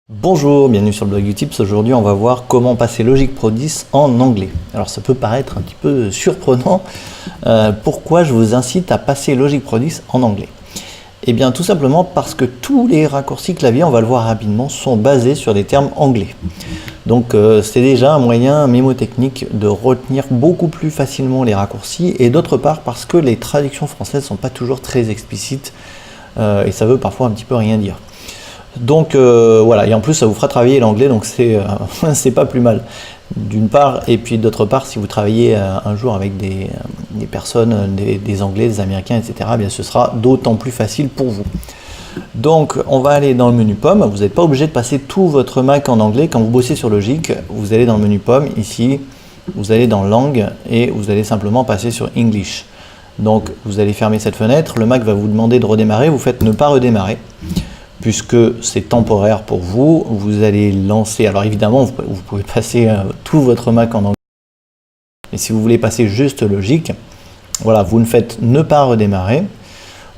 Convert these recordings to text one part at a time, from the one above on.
Bonjour, bienvenue sur le blog Utips. Aujourd'hui, on va voir comment passer Logic Pro 10 en anglais. Alors, ça peut paraître un petit peu surprenant. Pourquoi je vous incite à passer Logic Pro 10 en anglais? Eh bien, tout simplement parce que tous les raccourcis clavier, on va le voir rapidement, sont basés sur des termes anglais. Donc, c'est déjà un moyen mémotechnique de retenir beaucoup plus facilement les raccourcis. Et d'autre part, parce que les traductions françaises ne sont pas toujours très explicites et ça veut parfois un petit peu rien dire. Donc voilà, et en plus ça vous fera travailler l'anglais, donc c'est pas plus mal d'une part, et puis d'autre part, si vous travaillez un jour avec des personnes, des Anglais, des Américains, etc., eh bien ce sera d'autant plus facile pour vous. Donc on va aller dans le menu pomme. Vous n'êtes pas obligé de passer tout votre Mac en anglais. Quand vous bossez sur Logic, vous allez dans le menu pomme, ici, vous allez dans langue, et vous allez simplement passer sur English. Donc vous allez fermer cette fenêtre, le Mac va vous demander de redémarrer, vous faites ne pas redémarrer, puisque c'est temporaire pour vous. Vous allez lancer, alors évidemment vous pouvez passer tout votre Mac en anglais, mais si vous voulez passer juste Logic, voilà, vous ne faites ne pas redémarrer,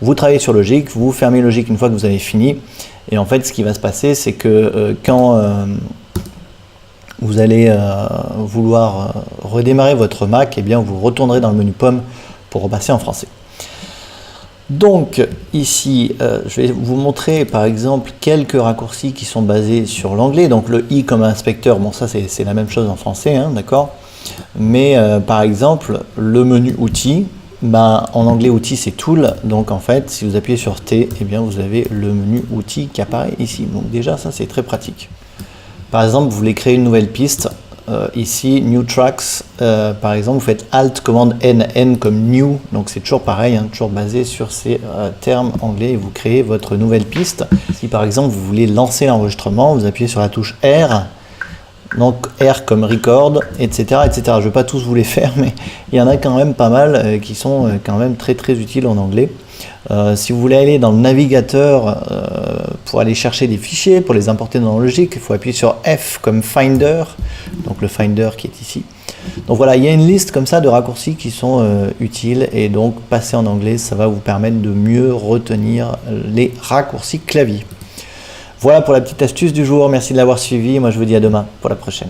vous travaillez sur Logic, vous fermez Logic une fois que vous avez fini, et en fait ce qui va se passer, c'est que quand vous allez vouloir redémarrer votre Mac, eh bien vous retournerez dans le menu pomme pour repasser en français. Donc ici, je vais vous montrer par exemple quelques raccourcis qui sont basés sur l'anglais. Donc le i comme inspecteur, bon ça c'est la même chose en français, hein, d'accord. Mais par exemple, le menu outils, ben, en anglais outils c'est tool. Donc en fait, si vous appuyez sur T, eh bien vous avez le menu outils qui apparaît ici. Donc déjà ça c'est très pratique. Par exemple, vous voulez créer une nouvelle piste. Ici, New Tracks, par exemple, vous faites Alt, commande N, N comme New, donc c'est toujours pareil, hein, toujours basé sur ces termes anglais, et vous créez votre nouvelle piste. Si par exemple vous voulez lancer l'enregistrement, vous appuyez sur la touche R, donc R comme Record, etc. etc. Je ne vais pas tous vous les faire, mais il y en a quand même pas mal qui sont quand même très utiles en anglais. Si vous voulez aller dans le navigateur pour aller chercher des fichiers, pour les importer dans Logic, il faut appuyer sur F comme Finder, donc le Finder qui est ici. Donc voilà, il y a une liste comme ça de raccourcis qui sont utiles, et donc passer en anglais, ça va vous permettre de mieux retenir les raccourcis clavier. Voilà pour la petite astuce du jour, merci de l'avoir suivi, moi je vous dis à demain pour la prochaine.